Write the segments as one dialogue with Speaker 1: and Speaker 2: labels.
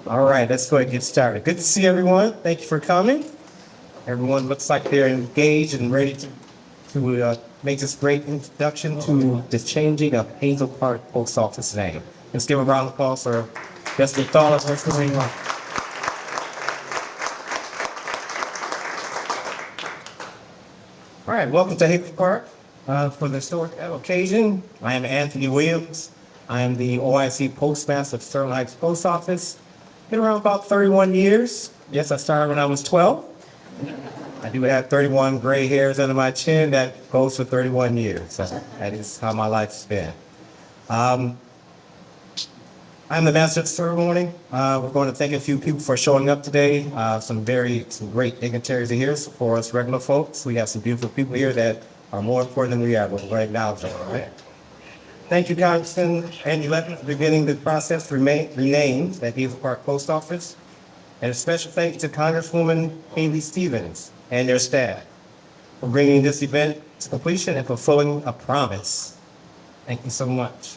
Speaker 1: All right, let's go ahead and get started. Good to see everyone. Thank you for coming. Everyone looks like they're engaged and ready to make this great introduction to the changing of Hazel Park Post Office name. Let's give a round of applause for just the thought of what's going on. All right, welcome to Hazel Park for the historic occasion. I am Anthony Williams. I am the OIC Postmaster of Sterling Heights Post Office. Been around about 31 years. Yes, I started when I was 12. I do have 31 gray hairs under my chin. That goes for 31 years. That is how my life's been. I'm the master of the ceremony. We're going to thank a few people for showing up today. Some great dignitaries are here for us regular folks. We have some beautiful people here that are more important than we are. We're going to acknowledge them, all right? Thank you, Congressman Andy Leppin, for beginning the process to rename the Hazel Park Post Office. And a special thanks to Congresswoman Haley Stevens and their staff for bringing this event to completion and fulfilling a promise. Thank you so much.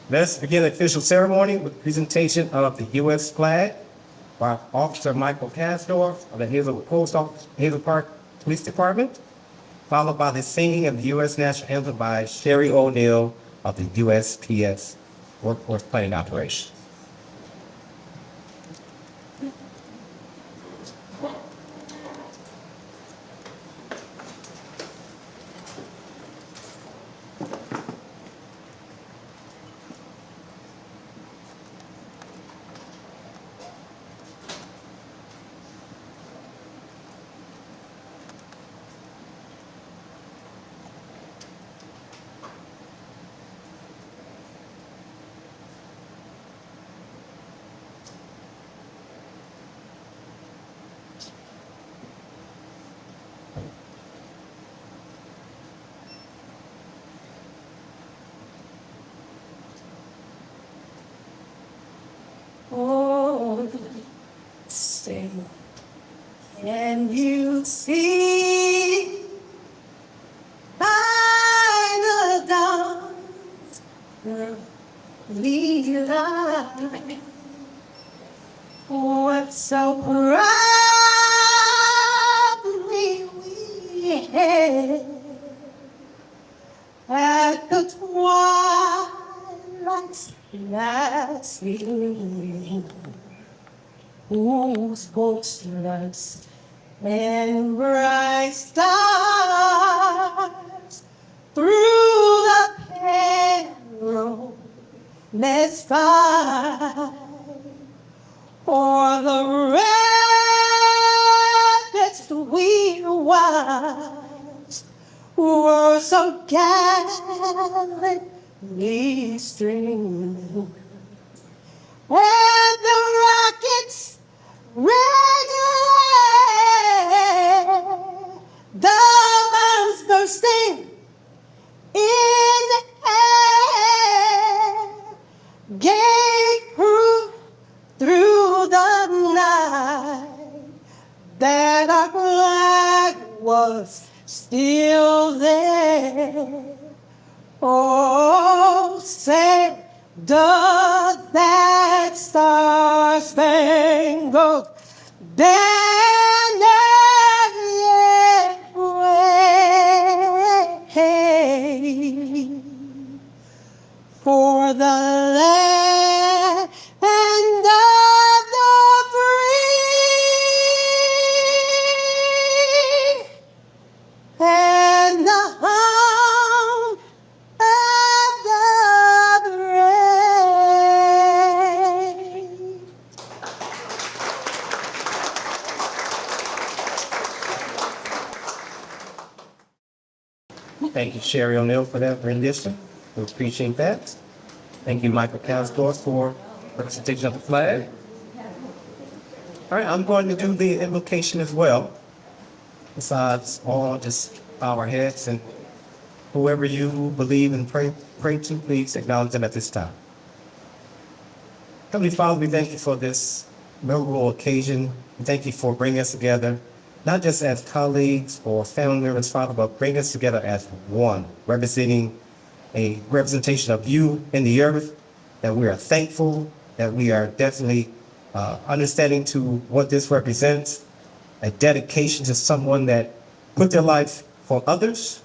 Speaker 1: Let's begin the official ceremony with the presentation of the U.S. flag by Officer Michael Kasdorf of the Hazel Park Police Department, followed by the singing of the U.S. National Anthem by Sherry O'Neill of the USPS Workforce Planning Operation.
Speaker 2: Oh, say, can you see by the dawn's early light what so proudly we hailed at the twilight's last gleaming, whose posters and bright stars through the perilous fight o'er the rapids we watched were so gallantly streaming, and the rockets regular, the bombs bursting in the air, gave proof through the night that our flag was still there. Oh, say, does that star-spangled banner yet wave for the land of the free and the home of the brave?
Speaker 1: Thank you, Sherry O'Neill, for that rendition. We appreciate that. Thank you, Michael Kasdorf, for representation of the flag. All right, I'm going to do the invocation as well. Besides all, just bow our heads, and whoever you believe and pray to, please acknowledge them at this time. Heavenly Father, we thank you for this memorable occasion. We thank you for bringing us together, not just as colleagues or family members, Father, but bring us together as one, representing a representation of you in the earth, that we are thankful, that we are definitely understanding to what this represents, a dedication to someone that put their life for others.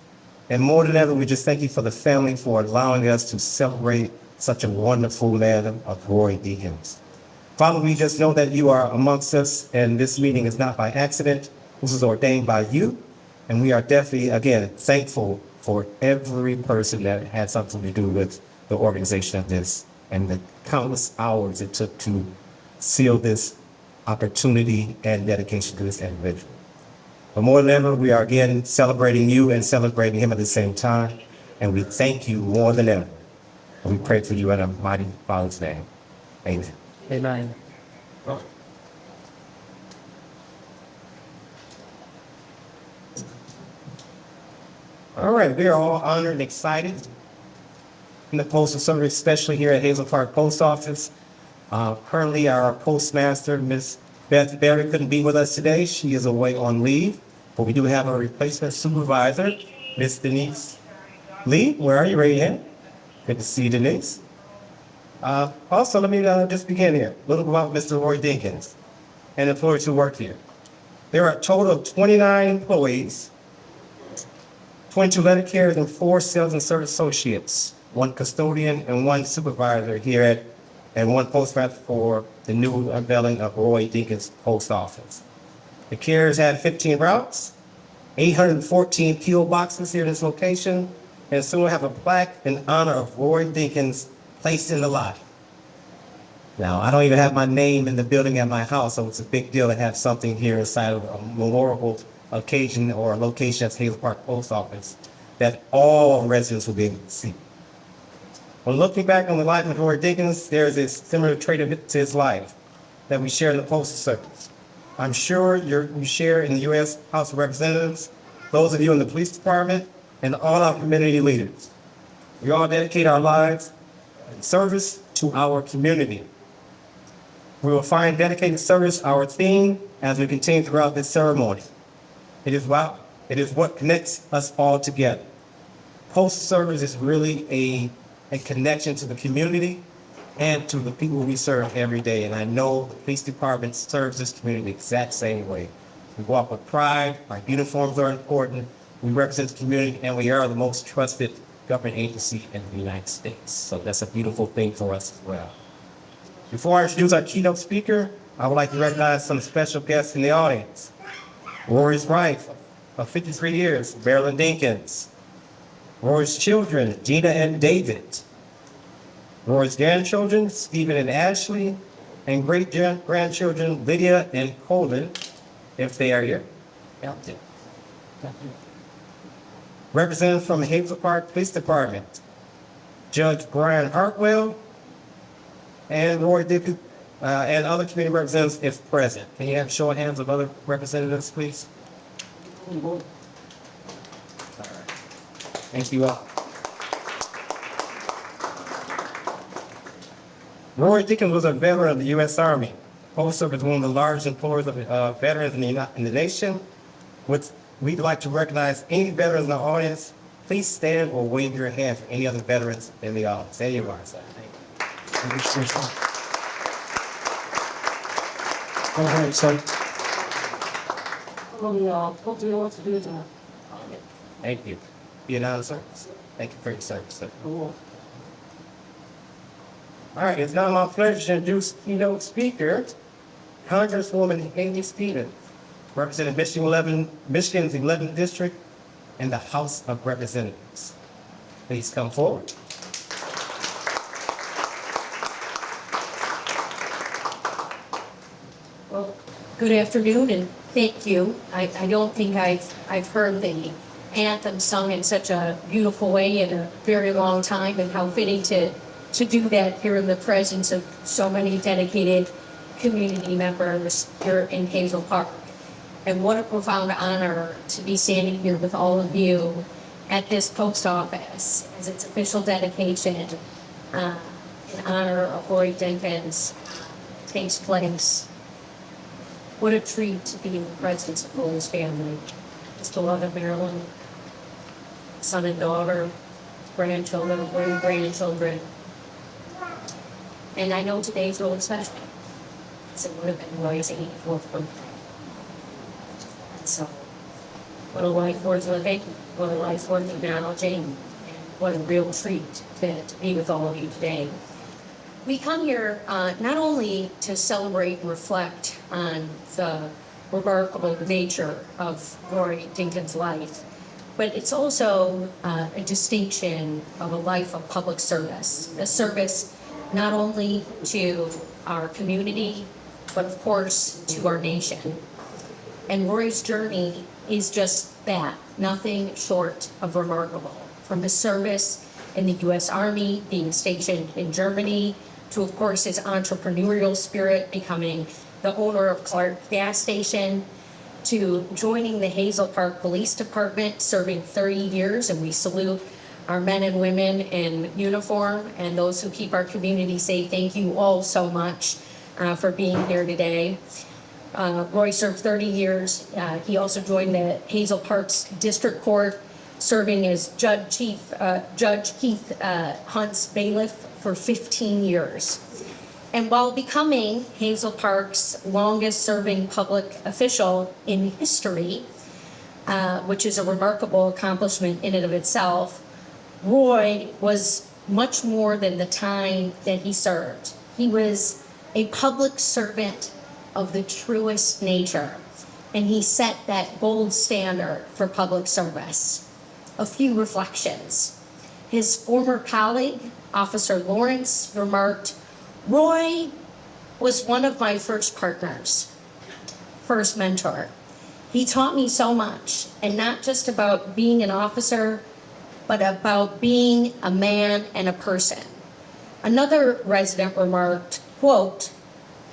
Speaker 1: And more than ever, we just thank you for the family for allowing us to celebrate such a wonderful man of Roy Deakins. Father, we just know that you are amongst us, and this meeting is not by accident. This is ordained by you. And we are definitely, again, thankful for every person that had something to do with the organization of this and the countless hours it took to seal this opportunity and dedication to this individual. But more than ever, we are again celebrating you and celebrating him at the same time. And we thank you more than ever. And we pray for you in a mighty Father's name. Amen.
Speaker 2: Amen.
Speaker 1: All right, we are all honored and excited in the Postal Service, especially here at Hazel Park Post Office. Currently, our postmaster, Miss Beth Berry, couldn't be with us today. She is away on leave, but we do have a replacement supervisor, Miss Denise Lee. Where are you? Right here. Good to see you, Denise. Also, let me just begin here. A little about Mr. Roy Deakins and employees who work here. There are a total of 29 employees, 22 letter carriers, and 4 sales and service associates, 1 custodian and 1 supervisor here and 1 postmaster for the new unveiling of Roy Deakins Post Office. The carriers have 15 routes, 814 PO boxes here in this location, and soon we'll have a plaque in honor of Roy Deakins placed in the lot. Now, I don't even have my name in the building at my house, so it's a big deal to have something here inside of a memorable occasion or a location at Hazel Park Post Office that all residents will be able to see. When looking back on the life of Roy Deakins, there's a similar trait to his life that we share in the Postal Service. I'm sure you share in the U.S. House of Representatives, those of you in the police department, and all our community leaders. We all dedicate our lives in service to our community. We will find dedicated service our theme as we continue throughout this ceremony. It is what connects us all together. Postal Service is really a connection to the community and to the people we serve every day. And I know the police department serves this community the exact same way. We walk with pride, our uniforms are important, we represent the community, and we are the most trusted government agency in the United States. So that's a beautiful thing for us as well. Before I introduce our keynote speaker, I would like to recognize some special guests in the audience. Rory's wife of 53 years, Marilyn Deakins. Rory's children, Gina and David. Rory's grandchildren, Stephen and Ashley, and great-grandchildren, Lydia and Colin, if they are here. Representative from Hazel Park Police Department, Judge Brian Hartwell, and Roy Deakins, and other community representatives if present. Can you have a show of hands of other representatives, please? All right. Thank you all. Roy Deakins was a veteran of the U.S. Army. Also was one of the largest employers of veterans in the nation. We'd like to recognize any veterans in the audience. Please stand or wave your hand for any other veterans in the audience. There you are, sir. Thank you. Go ahead, sir. Thank you. Be an honor, sir. Thank you for your service, sir. All right, it's now my pleasure to introduce keynote speaker, Congresswoman Haley Stevens, representing Michigan's 11th District in the House of Representatives. Please come forward.
Speaker 3: Well, good afternoon and thank you. I don't think I've heard the anthem sung in such a beautiful way in a very long time, and how fitting to do that here in the presence of so many dedicated community members here in Hazel Park. And what a profound honor to be standing here with all of you at this post office as its official dedication in honor of Roy Deakins takes place. What a treat to be in the presence of Roy's family. His beloved Marilyn, son and daughter, grandchildren, great-grandchildren. And I know today's really special. So it would have been Roy's 84th birthday. So, what a life worth living, what a life worth acknowledging, and what a real treat to be with all of you today. We come here not only to celebrate and reflect on the remarkable nature of Roy Dinkins' life, but it's also a distinction of a life of public service, a service not only to our community, but of course to our nation. And Roy's journey is just that, nothing short of remarkable. From his service in the U.S. Army, being stationed in Germany, to of course his entrepreneurial spirit, becoming the owner of Clark gas station, to joining the Hazel Park Police Department, serving 30 years, and we salute our men and women in uniform and those who keep our community safe. Thank you all so much for being here today. Roy served 30 years. He also joined the Hazel Park's District Court, serving as Judge Keith Hunt's bailiff for 15 years. And while becoming Hazel Park's longest serving public official in history, which is a remarkable accomplishment in and of itself, Roy was much more than the time that he served. He was a public servant of the truest nature, and he set that gold standard for public service. A few reflections. His former colleague, Officer Lawrence, remarked, "Roy was one of my first partners, first mentor. He taught me so much, and not just about being an officer, but about being a man and a person." Another resident remarked, quote,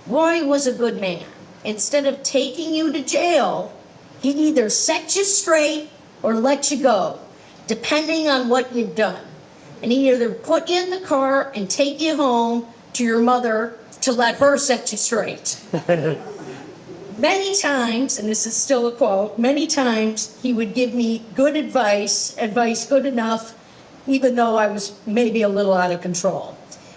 Speaker 3: "Roy was a good man. Instead of taking you to jail, he'd either set you straight or let you go, depending on what you'd done. And he'd either put you in the car and take you home to your mother to let her set you straight." Many times, and this is still a quote, many times he would give me good advice good enough, even though I was maybe a little out of control.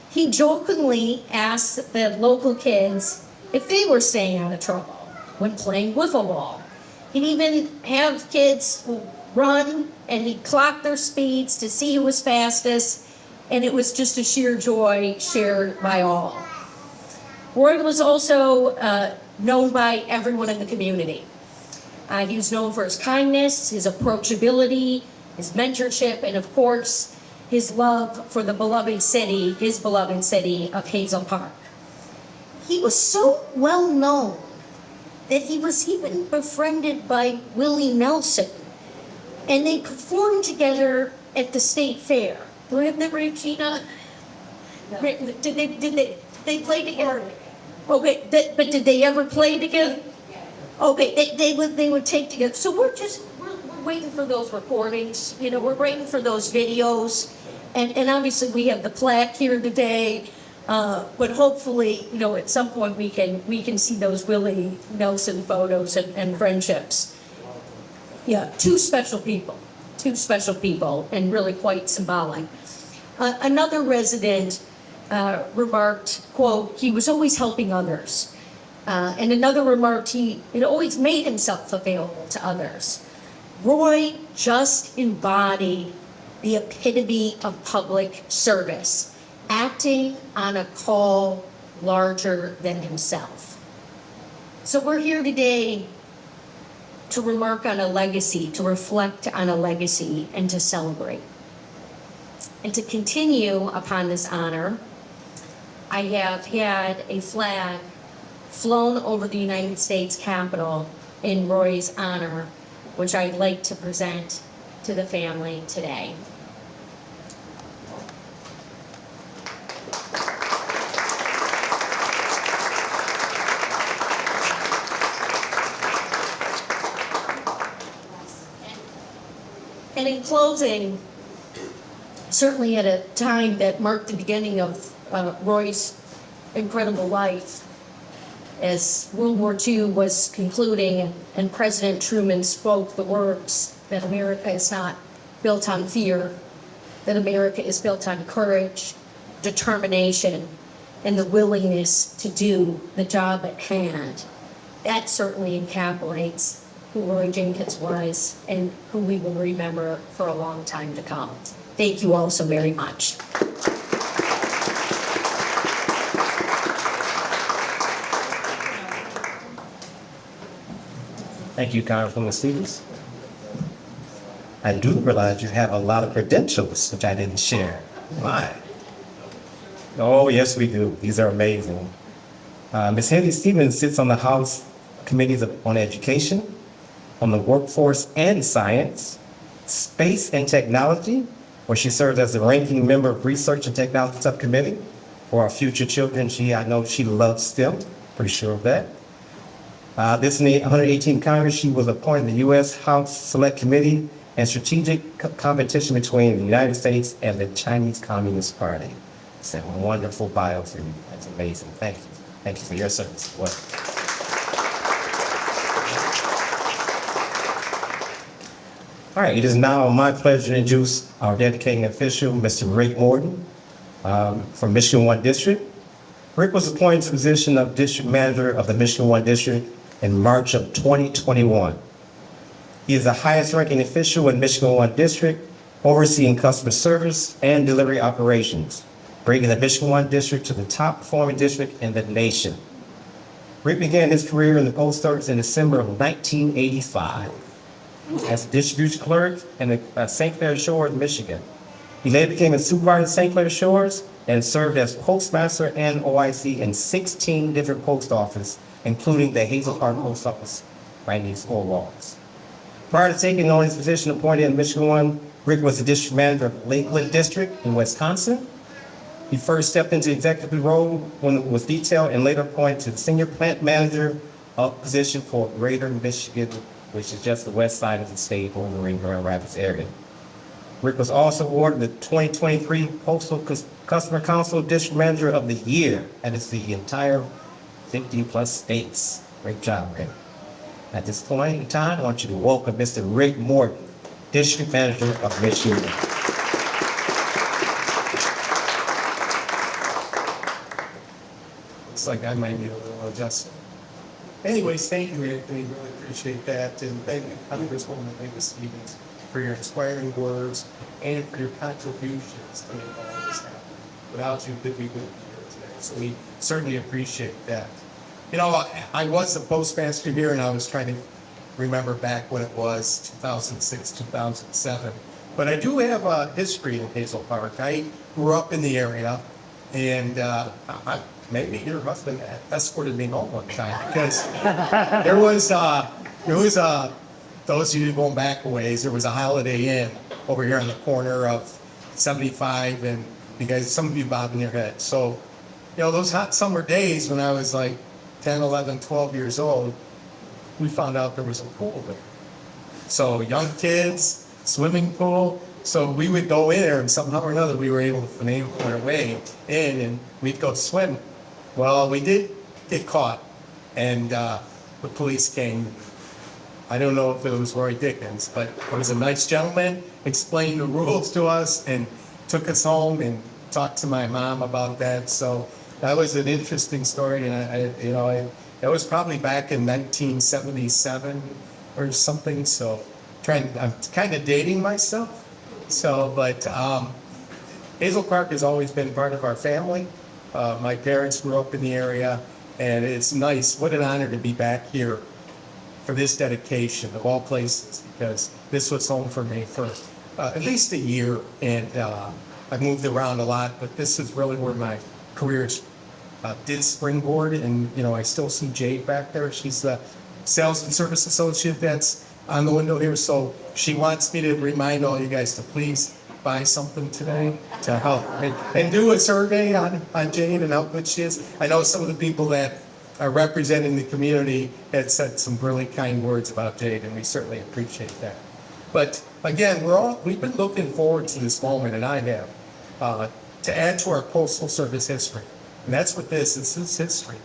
Speaker 3: He jokingly asked the local kids if they were staying out of trouble when playing wiffle ball. He'd even have kids run and he'd clock their speeds to see who was fastest, and it was just a sheer joy shared by all. Roy was also known by everyone in the community. He was known for his kindness, his approachability, his mentorship, and of course, his love for the his beloved city of Hazel Park. He was so well known that he was even befriended by Willie Nelson, and they performed together at the state fair. Remember, Regina? Did they play together? Okay, but did they ever play together? Okay, they would take together. So we're waiting for those recordings. You know, we're waiting for those videos, and obviously we have the plaque here today. But hopefully, you know, at some point we can see those Willie Nelson photos and friendships. Yeah, two special people, and really quite symbolic. Another resident remarked, quote, "He was always helping others." And another remarked, he had always made himself available to others. Roy just embodied the epitome of public service, acting on a call larger than himself. So we're here today to remark on a legacy, to reflect on a legacy, and to celebrate. And to continue upon this honor, I have had a flag flown over the United States Capitol in Roy's honor, which I'd like to present to the family today. And in closing, certainly at a time that marked the beginning of Roy's incredible life, as World War II was concluding and President Truman spoke the words that America is not built on fear, that America is built on courage, determination, and the willingness to do the job at hand. That certainly encapsulates who Roy Jenkins was and who we will remember for a long time to come. Thank you all so very much.
Speaker 1: Thank you, Congresswoman Stevens. I do realize you have a lot of credentials, which I didn't share. My. Oh, yes, we do. These are amazing. Ms. Haley Stevens sits on the House Committees on Education, on the Workforce and Science, Space and Technology, where she serves as the ranking member of Research and Technology Subcommittee for our future children. I know she loves STEM, pretty sure of that. This in the 118th Congress, she was appointed to the U.S. House Select Committee and Strategic Competition between the United States and the Chinese Communist Party. It's a wonderful bio for you. That's amazing. Thank you. Thank you for your service as well. All right, it is now my pleasure to introduce our dedicating official, Mr. Rick Morton, from Michigan 1 District. Rick was appointed to the position of District Manager of the Michigan 1 District in March of 2021. He is the highest ranking official in Michigan 1 District, overseeing customer service and delivery operations, bringing the Michigan 1 District to the top performing district in the nation. Rick began his career in the Post Service in December of 1985 as a distribution clerk in the St. Clair Shores, Michigan. He later became a supervisor at St. Clair Shores and served as postmaster and OIC in 16 different post offices, including the Hazel Park Post Office right in these four walls. Prior to taking on his position appointed in Michigan 1, Rick was the district manager of Lakeland District in Wisconsin. He first stepped into the executive role when it was detailed and later appointed to the senior plant manager position for Greater Michigan, which is just the west side of the state over in Grand Rapids area. Rick was also awarded the 2023 Postal Customer Council District Manager of the Year. That is the entire 50 plus states. Great job, Rick. At this point in time, I want you to welcome Mr. Rick Morton, District Manager of Michigan.
Speaker 4: Looks like I might need a little adjustment. Anyways, thank you, Anthony. Really appreciate that. And thank you, Congresswoman Stevens, for your inspiring words and for your contributions to make all this happen. Without you, we wouldn't be here today. So we certainly appreciate that. You know, I was a postmaster here, and I was trying to remember back when it was 2006, 2007. But I do have a history in Hazel Park. I grew up in the area, and maybe your husband escorted me home one time because there was those of you going back a ways, there was a Holiday Inn over here on the corner of 75, and you guys, some of you bobbing your head. So, you know, those hot summer days when I was like 10, 11, 12 years old, we found out there was a pool there. So young kids, swimming pool. So we would go in there, and somehow or another we were able to finagle our way in, and we'd go swim. Well, we did get caught, and the police came. I don't know if it was Roy Dickens, but it was a nice gentleman, explained the rules to us, and took us home and talked to my mom about that. So that was an interesting story, and that was probably back in 1977 or something. So I'm kind of dating myself. So, but Hazel Park has always been part of our family. My parents grew up in the area, and it's nice. What an honor to be back here for this dedication of all places, because this was home for me for at least a year, and I've moved around a lot, but this is really where my career did springboard. And I still see Jade back there. She's the sales and service associate that's on the window here. So she wants me to remind all you guys to please buy something today to help and do a survey on Jade and how good she is. I know some of the people that are representing the community had said some really kind words about Jade, and we certainly appreciate that. But again, we've been looking forward to this moment, and I have, to add to our Postal Service history. And that's what this is history.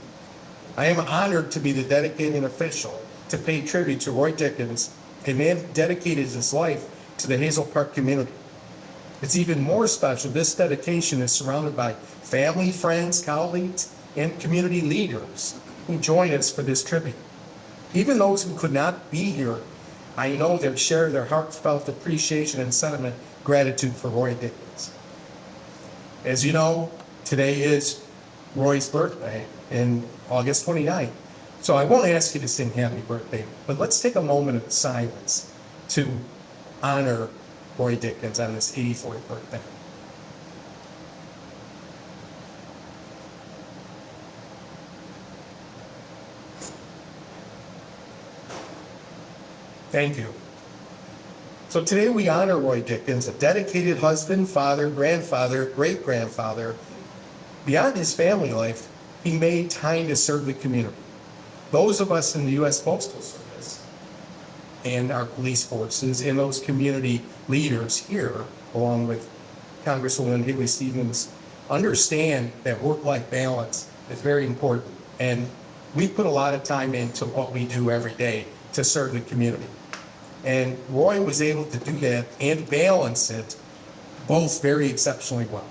Speaker 4: I am honored to be the dedicated official to pay tribute to Roy Dickens, a man who dedicated his life to the Hazel Park community. It's even more special. This dedication is surrounded by family, friends, colleagues, and community leaders who join us for this tribute. Even those who could not be here, I know they share their heartfelt appreciation and sentiment, gratitude for Roy Dickens. As you know, today is Roy's birthday, in August 29th. So I won't ask you to sing happy birthday, but let's take a moment of silence to honor Roy Dickens on his 84th birthday. Thank you. So today we honor Roy Dickens, a dedicated husband, father, grandfather, great-grandfather. Beyond his family life, he made time to serve the community. Those of us in the U.S. Postal Service and our police forces and those community leaders here, along with Congresswoman Haley Stevens, understand that work-life balance is very important. And we put a lot of time into what we do every day to serve the community. And Roy was able to do that and balance it both very exceptionally well.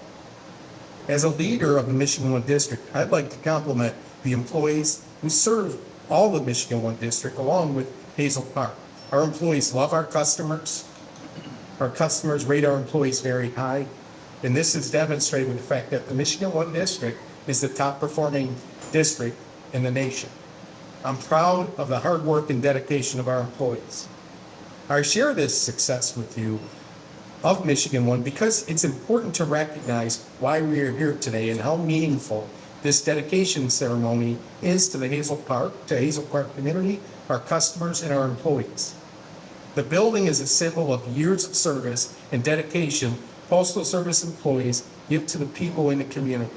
Speaker 4: As a leader of the Michigan 1 District, I'd like to compliment the employees who serve all the Michigan 1 District along with Hazel Park. Our employees love our customers. Our customers rate our employees very high. And this is demonstrated with the fact that the Michigan 1 District is the top performing district in the nation. I'm proud of the hard work and dedication of our employees. I share this success with you of Michigan 1 because it's important to recognize why we are here today and how meaningful this dedication ceremony is to the Hazel Park community, our customers, and our employees. The building is a symbol of years of service and dedication Postal Service employees give to the people in the community.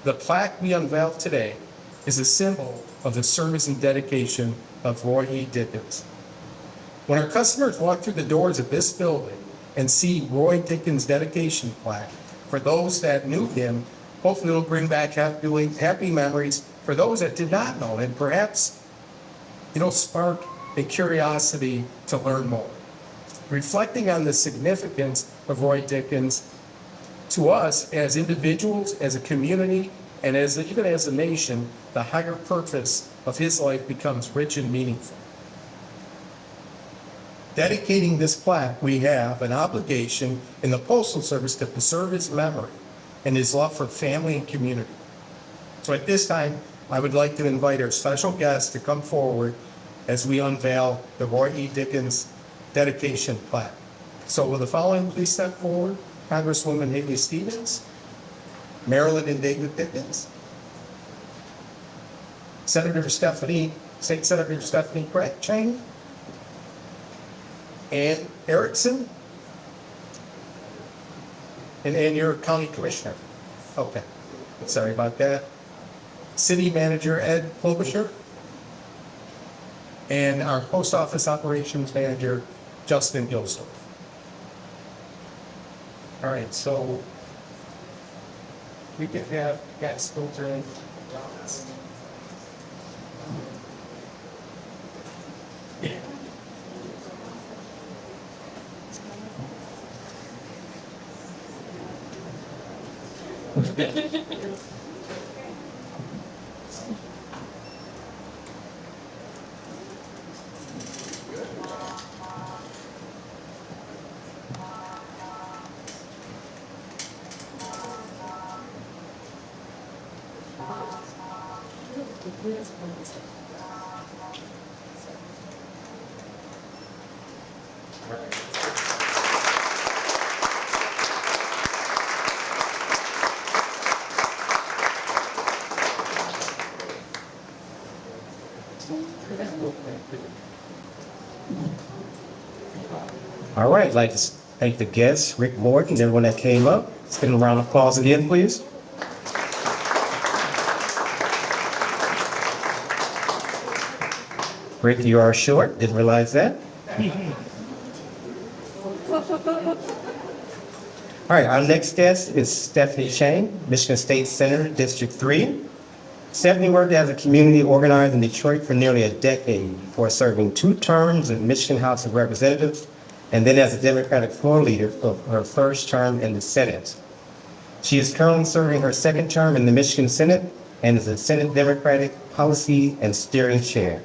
Speaker 4: The plaque we unveil today is a symbol of the service and dedication of Roy E. Dickens. When our customers walk through the doors of this building and see Roy Dickens' dedication plaque, for those that knew him, hopefully it'll bring back happy memories for those that did not know, and perhaps it'll spark a curiosity to learn more. Reflecting on the significance of Roy Dickens to us as individuals, as a community, and even as a nation, the higher purpose of his life becomes rich and meaningful. Dedicating this plaque, we have an obligation in the Postal Service to preserve his memory and his love for family and community. So at this time, I would like to invite our special guest to come forward as we unveil the Roy E. Dickens dedication plaque. So will the following please step forward? Congresswoman Haley Stevens, Marilyn and David Dickens, State Senator Stephanie Chang, Ann Erickson, and your county commissioner. Okay, sorry about that. City manager Ed Klobuchar, and our post office operations manager Justin Gilsdorf. All right, so we can have guests filter in. Yeah.
Speaker 1: All right, I'd like to thank the guests, Rick Morton, and everyone that came up. Let's give them a round of applause again, please. Rick, you are short. Didn't realize that. All right, our next guest is Stephanie Chang, Michigan State Senator, District 3. Stephanie worked as a community organizer in Detroit for nearly a decade before serving 2 terms in Michigan House of Representatives and then as a Democratic floor leader for her first term in the Senate. She is currently serving her second term in the Michigan Senate and is the Senate Democratic Policy and Steering Chair.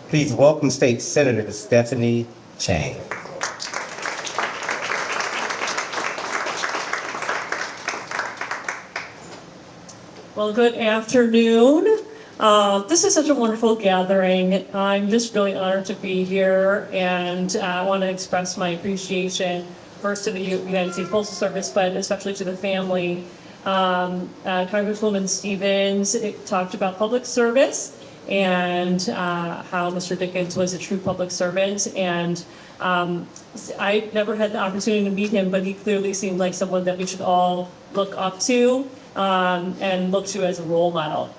Speaker 1: Please welcome State Senator Stephanie Chang.
Speaker 5: Well, good afternoon. This is such a wonderful gathering. I'm just really honored to be here, and I want to express my appreciation first to the United States Postal Service, but especially to the family. Congresswoman Stevens talked about public service and how Mr. Dickens was a true public servant. And I never had the opportunity to meet him, but he clearly seemed like someone that we should all look up to and look to as a role model.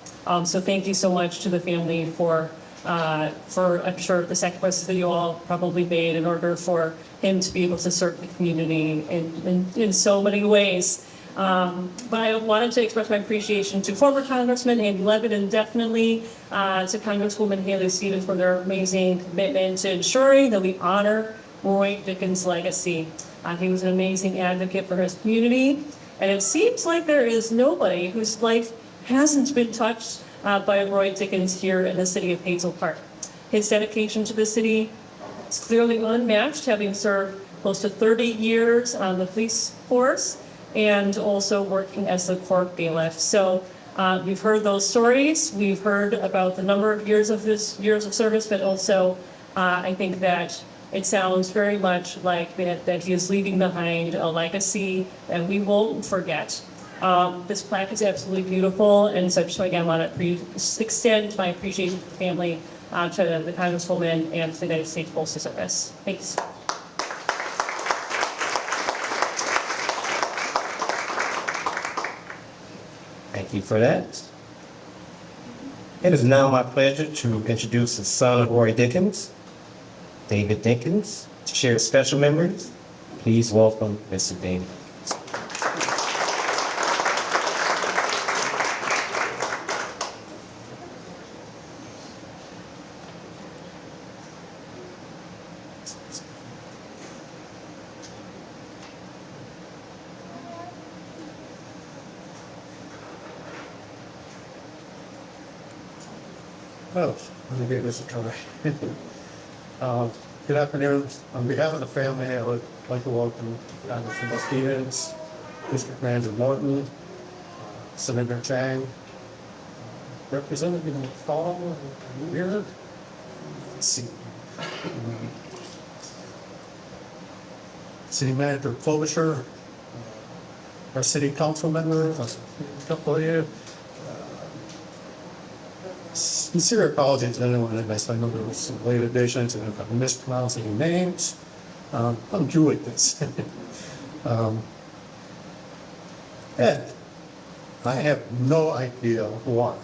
Speaker 5: So thank you so much to the family for I'm sure the sacrifices that you all probably made in order for him to be able to serve the community in so many ways. But I wanted to express my appreciation to former Congressman Andy Levitt and definitely to Congresswoman Hazel Stevens for their amazing commitment to ensuring that we honor Roy Dickens' legacy. He was an amazing advocate for his community, and it seems like there is nobody whose life hasn't been touched by Roy Dickens here in the city of Hazel Park. His dedication to the city is clearly unmatched, having served close to 30 years on the police force and also working as the court bailiff. So we've heard those stories. We've heard about the number of years of service, but also I think that it sounds very much like that he is leaving behind a legacy that we won't forget. This plaque is absolutely beautiful, and so just again want to extend my appreciation to the family, to the Congresswoman and to the United States Postal Service. Thanks.
Speaker 1: Thank you for that. It is now my pleasure to introduce the son of Roy Dickens, David Dickens, to share special memories. Please welcome Mr. David.
Speaker 6: Oh, let me get this a try. Good afternoon. On behalf of the family, I would like to welcome Congressman Stevens, District Manager Morton, Senator Chang, Representative Fall here. Let's see. City Manager Klobuchar, our city council members, a couple of you. Sincere apologies to anyone that missed. I know there was some late additions, and if I'm mispronouncing any names, I'm due at this. Ed, I have no idea why,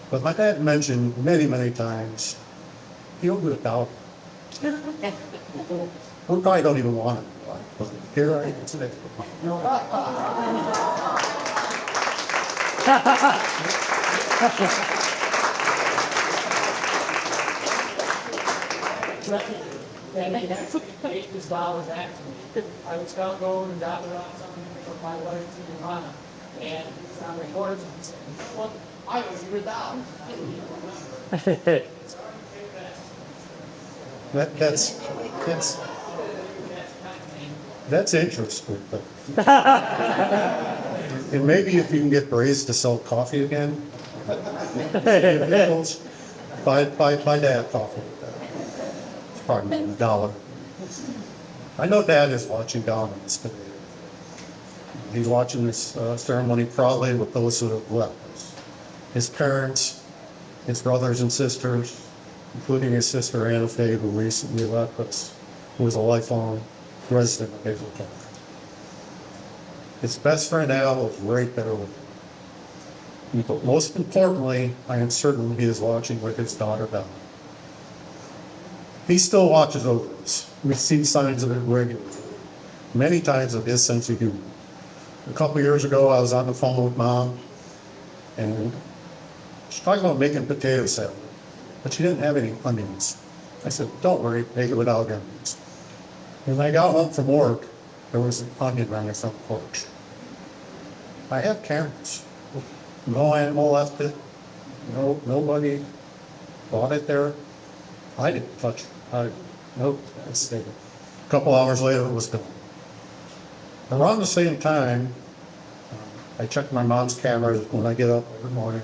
Speaker 6: but my dad mentioned many times he opened a dollar. We probably don't even want it, but here I am today.
Speaker 5: I was going and got around something for my wife to Johanna, and it's on recording. Well, I was here down.
Speaker 6: That's interesting. But and maybe if you can get Braze to sell coffee again, buy Dad coffee. It's probably $1. I know Dad is watching down on this today. He's watching this ceremony probably with those who have left us. His parents, his brothers and sisters, including his sister Anna Faye, who recently left us, who was a lifelong resident of Hazel Park. His best friend Al was right there with him. But most importantly, I am certain he is watching with his daughter Bella. He still watches over us. We see signs of it regularly. Many times of his sense of humor. A couple years ago, I was on the phone with Mom, and she's talking about making potato salad, but she didn't have any onions. I said, "Don't worry, make it without onions." When I got home from work, there was an onion on the front porch. I have cameras. No animal left it. No, nobody bought it there. I didn't touch it. Nope, I stayed. A couple hours later, it was gone. Around the same time, I checked my mom's cameras when I get up every morning.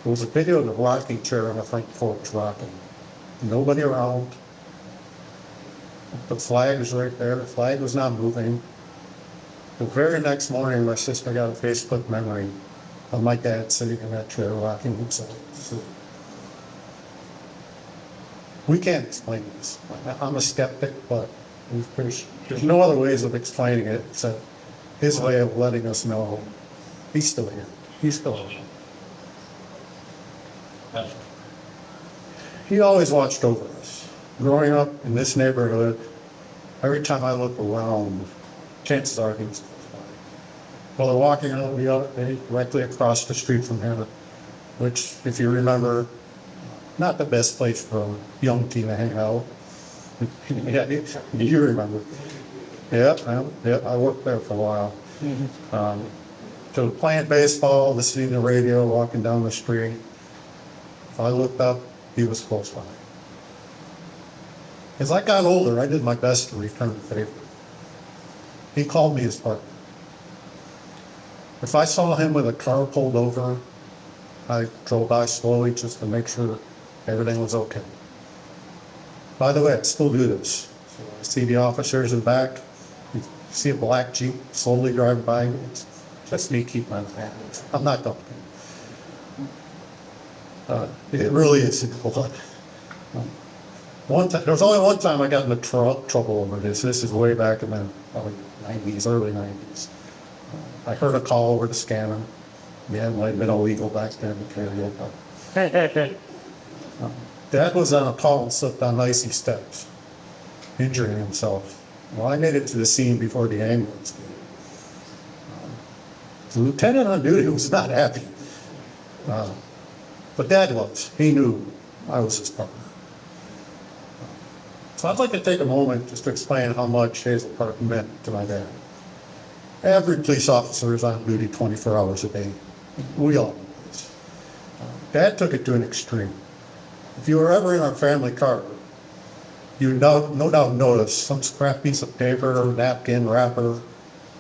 Speaker 6: There was a video of the rocking chair on the front porch rocking. Nobody around. The flag was right there. The flag was not moving. The very next morning, my sister got a Facebook memory of my dad sitting in that chair rocking himself. So, we can't explain this. I'm a skeptic, but there's no other ways of explaining it except his way of letting us know he's still here. He's still here. He always watched over us. Growing up in this neighborhood, every time I look around, chances are he was close by. Well, they're walking out the other day, directly across the street from here, which, if you remember, not the best place for a young teen to hang out. Yeah, you remember. Yeah, I worked there for a while. So playing baseball, listening to the radio, walking down the street. If I looked up, he was close by. As I got older, I did my best to return the favor. He called me his partner. If I saw him with a car pulled over, I drove by slowly just to make sure that everything was okay. By the way, I still do this. So I see the officers in the back, you see a black Jeep slowly driving by. It's just me keeping my hands. I'm not talking. It really is important. There was only one time I got into trouble over this. This is way back in the early 90s. I heard a call over the scanner. Yeah, it might have been illegal back then. Dad was on a call and slipped on icy steps, injuring himself. Well, I made it to the scene before the ambulance did. The lieutenant on duty was not happy. But Dad was. He knew I was his partner. So I'd like to take a moment just to explain how much Hazel Park meant to my dad. Every police officer is on duty 24 hours a day. We all know this. Dad took it to an extreme. If you were ever in our family car, you no doubt noticed some scrap piece of paper, napkin, wrapper,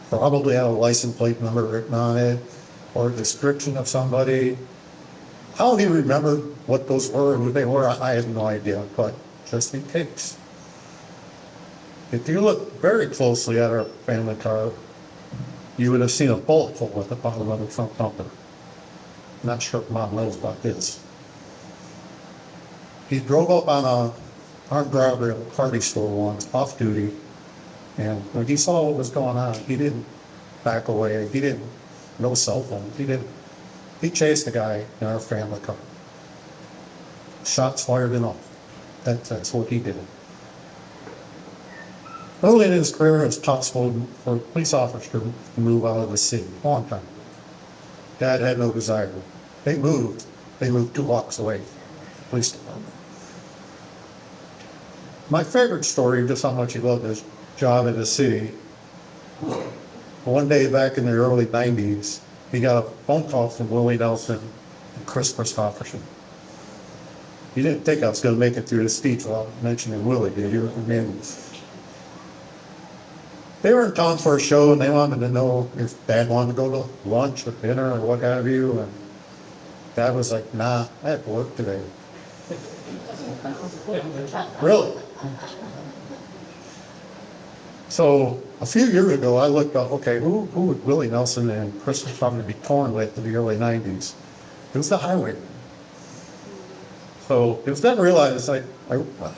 Speaker 6: probably had a license plate number written on it, or a description of somebody. How he remembered what those were and who they were, I have no idea, but just in case. If you look very closely at our family car, you would have seen a bullet hole at the bottom of the front bumper. Not sure if Mom knows about this. He drove up on a armed robbery at a party store once, off duty, and when he saw what was going on, he didn't back away. He didn't, no cell phone. He chased the guy in our family car. Shots fired and all. That's what he did. Early in his career, it's possible for a police officer to move out of the city. Long time. Dad had no desire. They moved 2 blocks away from the police department. My favorite story, just how much he loved his job in the city. One day back in the early 90s, he got a phone call from Willie Nelson and Chris Christopherson. He didn't think I was going to make it through the speech without mentioning Willie, did you? They were in town for a show and they wanted to know if Dad wanted to go to lunch or dinner or what have you. And Dad was like, nah, I have to work today. Really? So a few years ago, I looked up, okay, who would Willie Nelson and Chris probably be torn with in the early 90s? It was the highwayman. So it was then realized, I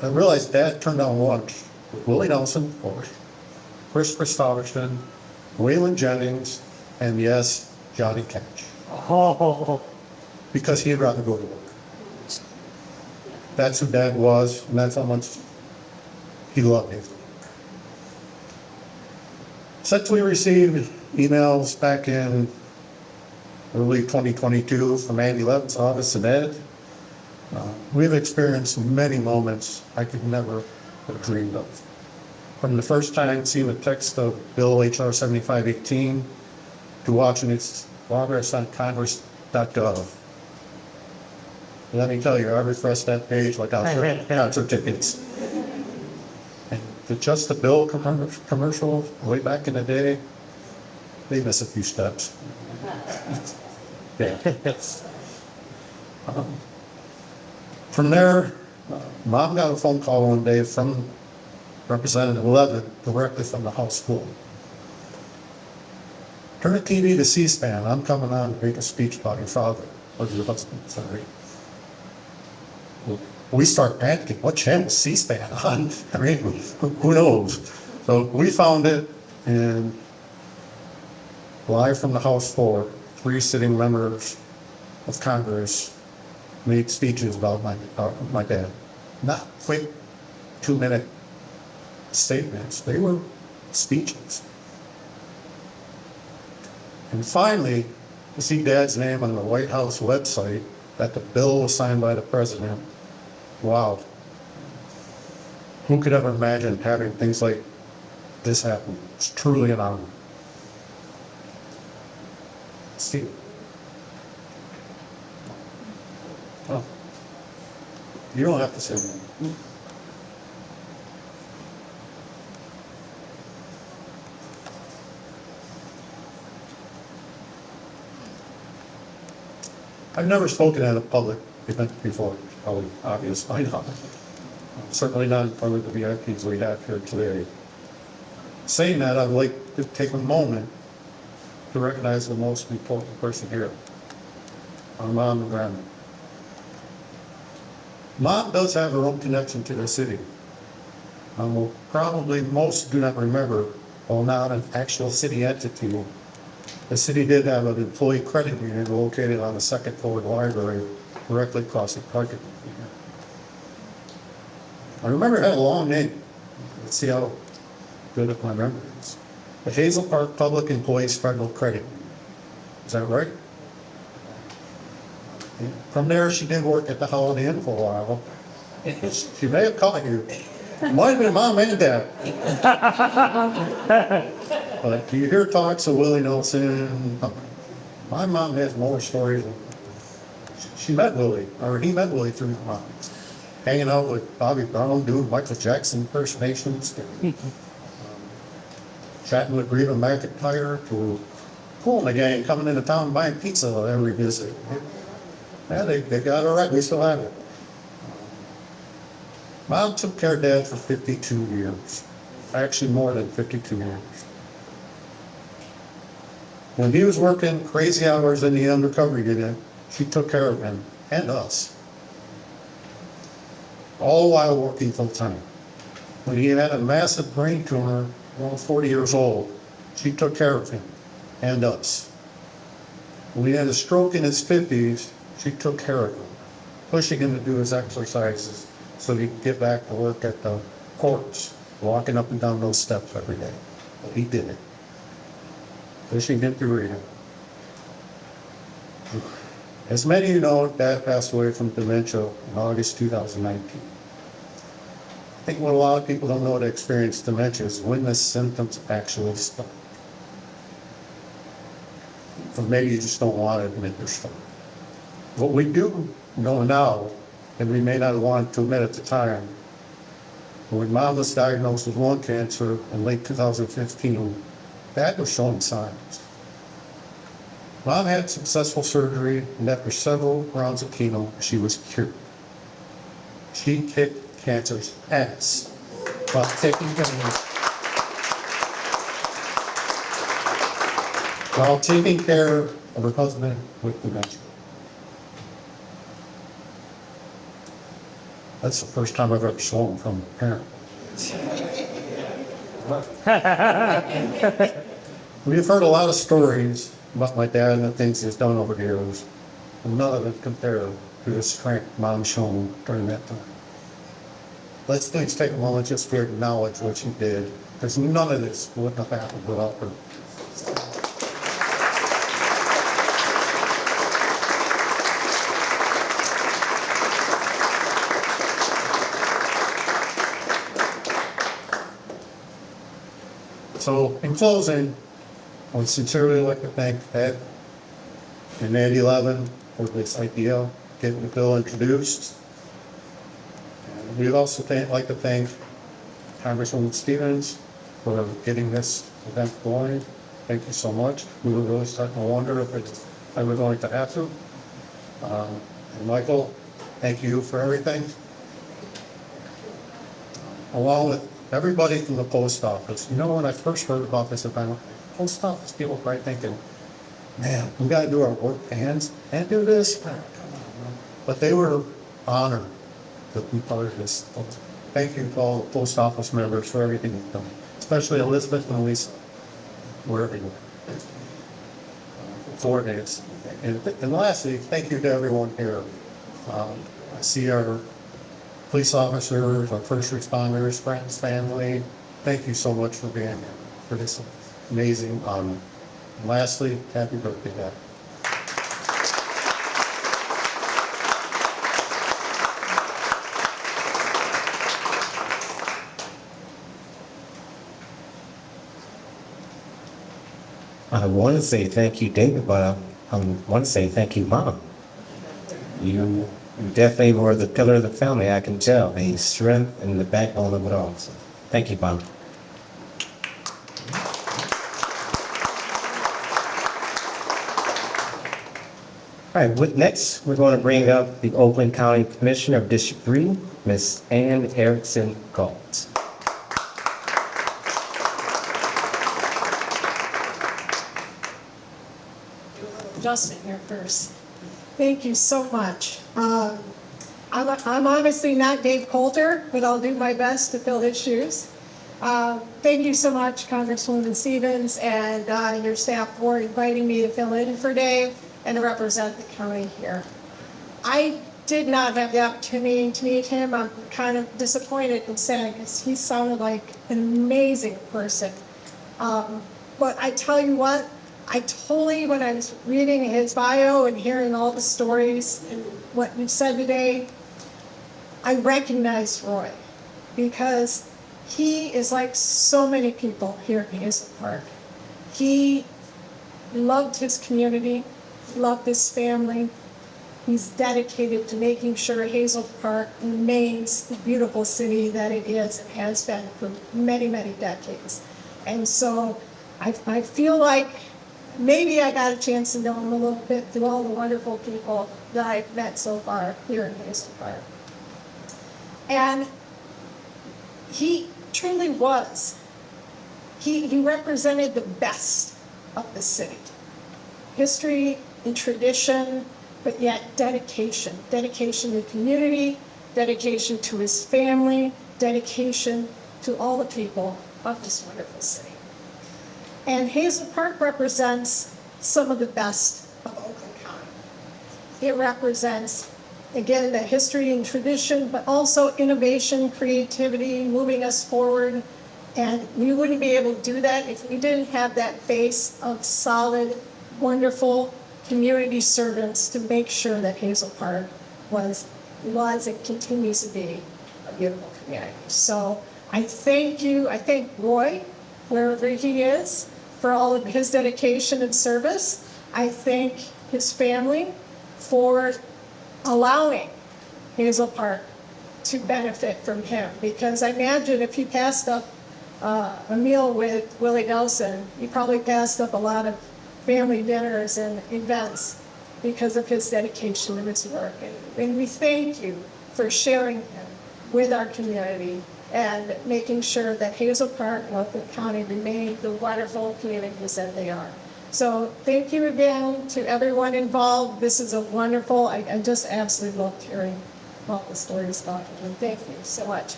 Speaker 6: realized Dad turned down lunch with Willie Nelson, of course, Chris Christopherson, Waylon Jennings, and yes, Johnny Cash. Because he'd rather go to work. That's who Dad was, and that's how much he loved his work. Since we received emails back in early 2022 from Andy Levin's office and Ed, we've experienced many moments I could never have dreamed of. From the first time seeing the text of Bill H.R. 7518 to watching its progress on Congress.gov. Let me tell you, I refreshed that page like I was concert tickets. And to just the Bill commercial way back in the day, they miss a few steps. Yeah. From there, Mom got a phone call one day from Representative Levin, directly from the House floor. Turn the TV to C-SPAN. I'm coming on to make a speech about your father, or your husband, sorry. We start panicking. What channel is C-SPAN on? I mean, who knows? So we found it, and live from the House floor, 3 sitting members of Congress made speeches about my dad. Not quick 2-minute statements. They were speeches. And finally, to see Dad's name on the White House website, that the bill was signed by the president, wow. Who could ever imagine having things like this happen? It's truly an honor. Steve. Oh. You don't have to say that. I've never spoken at a public event before, probably obvious, I know. Certainly not in front of the VIPs we have here today. Saying that, I'd like to take a moment to recognize the most important person here, our mom and grandma. Mom does have her own connection to the city. Probably most do not remember, while not an actual city entity, the city did have an employee credit union located on the second floor of the library, directly across the parking lot. I remember it had a long name. Let's see how good of my memory is. The Hazel Park Public Employees Federal Credit Union. Is that right? From there, she did work at the Holiday Inn for a while. She may have caught you. Might have been Mom and Dad. But you hear talks of Willie Nelson. My mom has more stories. She met Willie, or he met Willie through his mom. Hanging out with Bobby Brown, doing Michael Jackson impersonations. Chatting with Reba McEntire, to Cool and the gang coming into town buying pizza every visit. Yeah, they got it right. We still have it. Mom took care of Dad for 52 years. Actually, more than 52 years. When he was working crazy hours in the undercover unit, she took care of him and us. All while working full time. When he had a massive brain tumor, around 40 years old, she took care of him and us. When he had a stroke in his 50s, she took care of him, pushing him to do his exercises so he could get back to work at the courts, walking up and down those steps every day. But he did it. Pushing him to rehab. As many of you know, Dad passed away from dementia in August 2019. I think what a lot of people don't know to experience dementia is when the symptoms actually start. Or maybe you just don't want to admit they're starting. What we do know now, and we may not want to admit at the time, when Mom was diagnosed with lung cancer in late 2015, Dad was showing signs. Mom had successful surgery, and after several rounds of chemo, she was cured. She kicked cancer's ass while taking care of her husband with dementia. That's the first time I've ever stolen from a parent. We've heard a lot of stories about my dad and the things he's done over the years, and none of them compare to the strength Mom shown during that time. Let's please take a moment just to acknowledge what she did, because none of this would have happened without her. So in closing, I would sincerely like to thank Ed and Andy Levin for this idea, getting the bill introduced. And we'd also like to thank Congresswoman Stevens for getting this event going. Thank you so much. We were really starting to wonder if it's ever going to happen. And Michael, thank you for everything. Along with everybody from the post office. You know, when I first heard about this event, post office people were probably thinking, man, we got to do our work hands and do this. But they were honored to be part of this. Thank you to all the post office members for everything you've done, especially Elizabeth and Lisa. Wherever you are. 4 days. And lastly, thank you to everyone here. I see our police officers, our first responders, friends, family. Thank you so much for being here for this amazing honor. And lastly, happy birthday, Dad.
Speaker 1: I want to say thank you, David, but I want to say thank you, Mom. You definitely were the pillar of the family, I can tell. The strength and the backbone of it all. So, thank you, Mom. All right, next, we're going to bring up the Oakland County Commissioner of District 3, Ms. Ann Erickson Galt.
Speaker 2: Justin here first. Thank you so much. I'm obviously not Dave Coulter, but I'll do my best to fill his shoes. Thank you so much, Congresswoman Stevens, and your staff for inviting me to fill in for Dave and to represent the county here. I did not have the opportunity to meet him. I'm kind of disappointed and sad because he sounded like an amazing person. But I tell you what, when I was reading his bio and hearing all the stories and what you said today, I recognized Roy because he is like so many people here in Hazel Park. He loved his community, loved his family. He's dedicated to making sure Hazel Park remains the beautiful city that it is and has been for many, many decades. And so I feel like maybe I got a chance to know him a little bit through all the wonderful people that I've met so far here in Hazel Park. And he truly was. He represented the best of the city. History and tradition, but yet dedication. Dedication to community, dedication to his family, dedication to all the people of this wonderful city. And Hazel Park represents some of the best of Oakland County. It represents, again, the history and tradition, but also innovation, creativity, moving us forward. And we wouldn't be able to do that if we didn't have that base of solid, wonderful community servants to make sure that Hazel Park was and continues to be a beautiful community. So I thank you. I thank Roy, wherever he is, for all of his dedication and service. I thank his family for allowing Hazel Park to benefit from him. Because I imagine if you passed up a meal with Willie Nelson, you probably passed up a lot of family dinners and events because of his dedication and his work. And we thank you for sharing him with our community and making sure that Hazel Park and Oakland County remain the wonderful communities that they are. So thank you again to everyone involved. This is a wonderful, I just absolutely loved hearing all the stories about him. Thank you so much.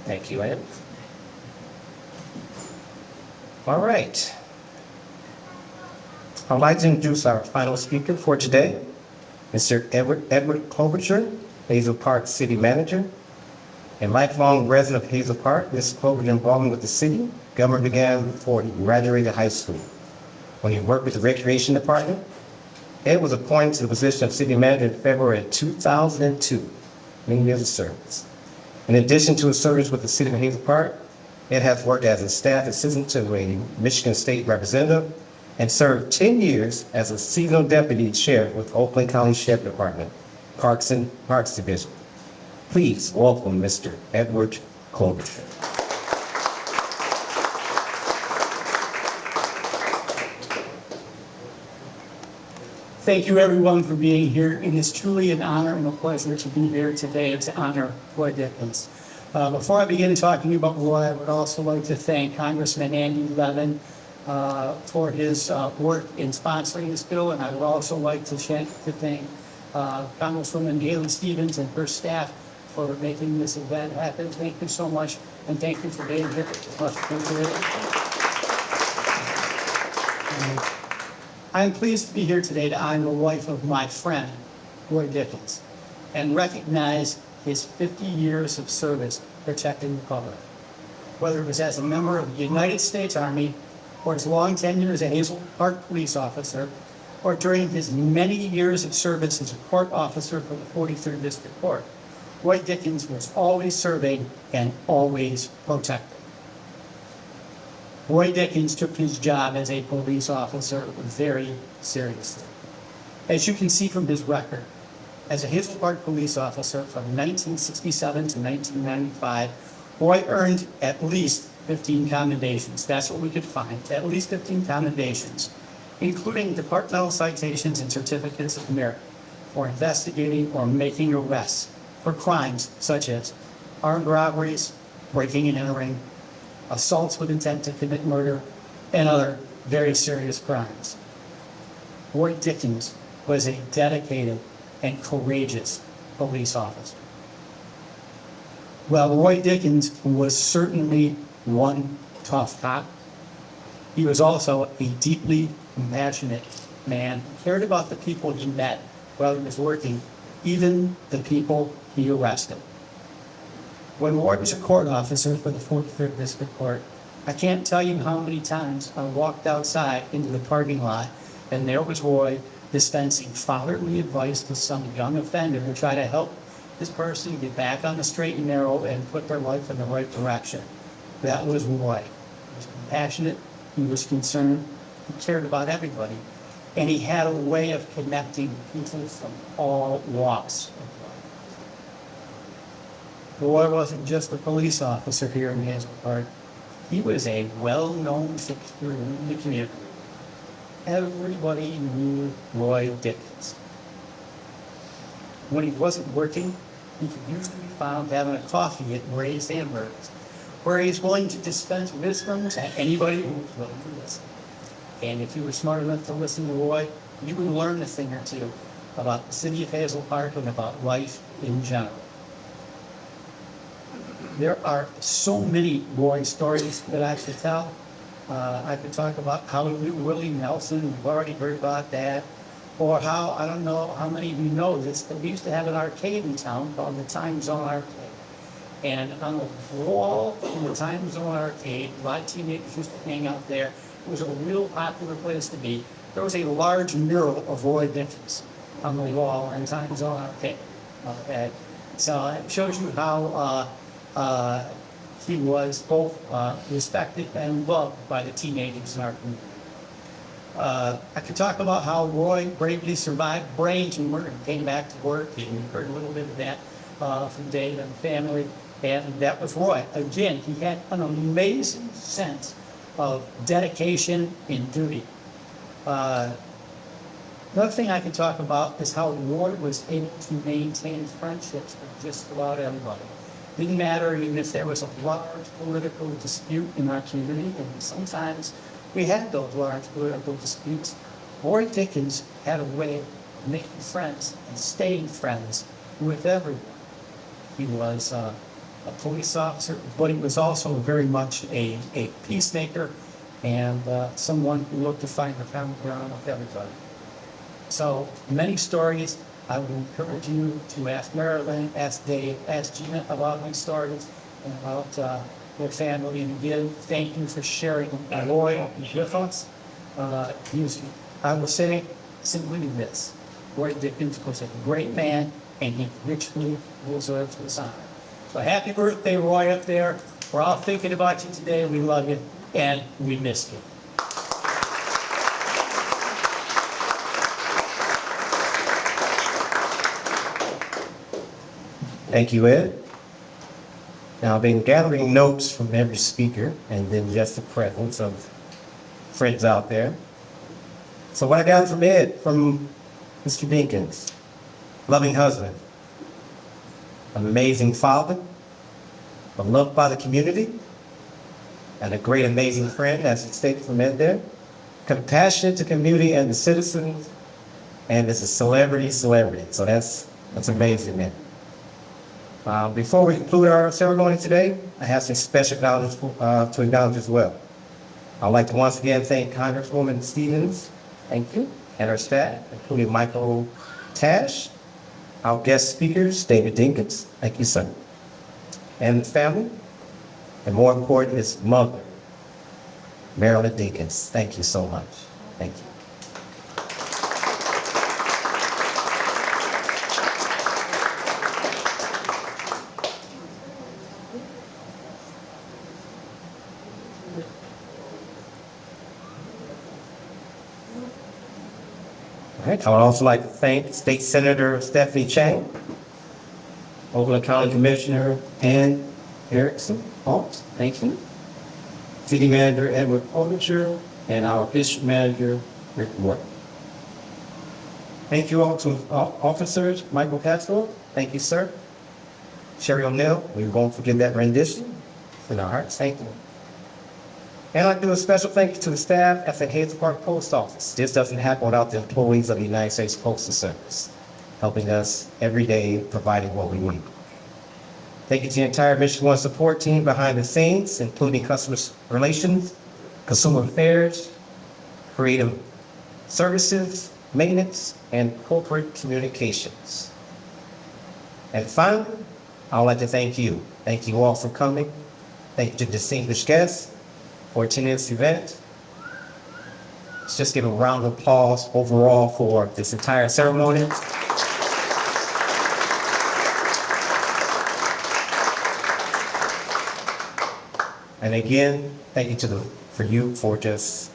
Speaker 1: Thank you, Ed. All right. I'd like to introduce our final speaker for today, Mr. Edward Klobuchar, Hazel Park City Manager. A lifelong resident of Hazel Park, Mr. Klobuchar's involvement with the city government began before he graduated high school. When he worked with the Recreation Department, Ed was appointed to the position of city manager in February of 2002, many years of service. In addition to his service with the city of Hazel Park, Ed has worked as a staff assistant to a Michigan State representative and served 10 years as a seasonal deputy sheriff with Oakland County Sheriff Department, Parks Division. Please welcome Mr. Edward Colbert.
Speaker 7: Thank you, everyone, for being here. It is truly an honor and a pleasure to be here today to honor Roy Dickens. Before I begin talking about Roy, I would also like to thank Congressman Andy Levin for his work in sponsoring this bill, and I would also like to thank Congresswoman Haley Stevens and her staff for making this event happen. Thank you so much, and thank you for being here. Much appreciated. I am pleased to be here today to honor the life of my friend, Roy Dickens, and recognize his 50 years of service protecting the public. Whether it was as a member of the United States Army, or his long tenure as a Hazel Park police officer, or during his many years of service as a court officer for the 43rd District Court, Roy Dickens was always serving and always protecting. Roy Dickens took his job as a police officer very seriously. As you can see from his record, as a Hazel Park police officer from 1967 to 1995, Roy earned at least 15 commendations. That's what we could find, at least 15 commendations, including departmental citations and certificates of merit for investigating or making arrests for crimes such as armed robberies, breaking and entering, assaults with intent to commit murder, and other very serious crimes. Roy Dickens was a dedicated and courageous police officer. Well, Roy Dickens was certainly one tough cop. He was also a deeply compassionate man who cared about the people he met while he was working, even the people he arrested. When Roy was a court officer for the 43rd District Court, I can't tell you how many times I walked outside into the parking lot and there was Roy dispensing fatherly advice to some young offender to try to help this person get back on the straight and narrow and put their life in the right direction. That was Roy. He was compassionate, he was concerned, he cared about everybody, and he had a way of connecting people from all walks of life. Roy wasn't just a police officer here in Hazel Park. He was a well-known fixture in the community. Everybody knew Roy Dickens. When he wasn't working, he could usually be found having a coffee at Ray's Hamburgers, where he's willing to dispense wisdom to anybody who was willing to listen. And if you were smart enough to listen to Roy, you would learn a thing or two about the city of Hazel Park and about life in general. There are so many Roy stories that I could tell. I could talk about how he knew Willie Nelson, you've already heard about that. Or how, I don't know how many of you know this, but we used to have an arcade in town called the Time Zone Arcade. And on the wall in the Time Zone Arcade, a lot of teenagers used to hang out there. It was a real popular place to be. There was a large mural of Roy Dickens on the wall in Time Zone Arcade. Okay. So it shows you how he was both respected and loved by the teenagers in our community. I could talk about how Roy bravely survived brain tumor and came back to work, and you heard a little bit of that from Dave and the family, and that was Roy. Again, he had an amazing sense of dedication and duty. Another thing I can talk about is how Roy was able to maintain friendships with just about everybody. Didn't matter even if there was a large political dispute in our community, and sometimes we had those large political disputes. Roy Dickens had a way of making friends and staying friends with everyone. He was a police officer, but he was also very much a peacemaker and someone who looked to find the common ground with everybody. So many stories. I would encourage you to ask Marilyn, ask Dave, ask Gina about these stories and about their family. And again, thank you for sharing Roy with us. I will say, simply this. Roy Dickens was a great man, and he richly deserves his honor. So happy birthday, Roy, up there. We're all thinking about you today. We love you, and we miss you.
Speaker 1: Thank you, Ed. Now, I've been gathering notes from every speaker and then just the presence of friends out there. So what I got from Ed, from Mr. Dinkins, loving husband, amazing father, beloved by the community, and a great, amazing friend, as it stated from Ed there, compassionate to community and the citizens, and is a celebrity. So that's amazing, man. Before we conclude our ceremony today, I have some special acknowledgments to acknowledge as well. I'd like to once again thank Congresswoman Stevens, thank you, and her staff, including Michael Tash, our guest speakers, David Dinkins, thank you, sir, and the family, and more important, his mother, Marilyn Dinkins. Thank you so much. Thank you. All right, I would also like to thank State Senator Stephanie Chang, Oakland County Commissioner Ann Erickson, thank you, City Manager Edward Olinger, and our District Manager Rick Ward. Thank you all to officers, Michael Castro, thank you, sir. Sherry O'Neill, we won't forget that rendition. In our hearts, thank you. And I'd like to do a special thank you to the staff at the Hazel Park Post Office. This doesn't happen without the employees of the United States Postal Service, helping us every day, providing what we need. Thank you to the entire Mission One support team behind the scenes, including customer relations, consumer affairs, creative services, maintenance, and corporate communications. And finally, I would like to thank you. Thank you all for coming. Thank you to distinguished guests for attending this event. Let's just give a round of applause overall for this entire ceremony. And again, thank you for you for just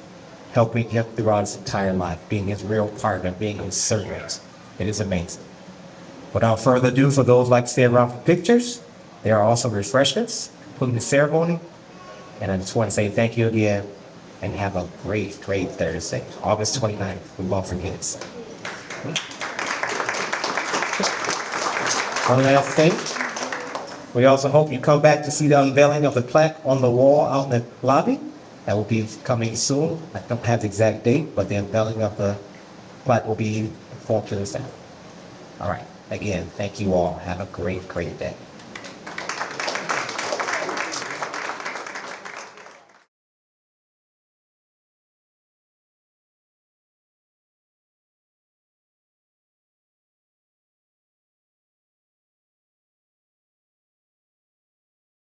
Speaker 1: helping him throughout his entire life, being his real partner, being his servant. It is amazing. Without further ado, for those who like to stay around for pictures, there are also refreshments, including the ceremony. And I just want to say thank you again and have a great Thursday, August 29th. We won't forget it. One last thing. We also hope you come back to see the unveiling of the plaque on the wall out in the lobby. That will be coming soon. I don't have the exact date, but the unveiling of the plaque will be informed to the staff. All right. Again, thank you all. Have a great day.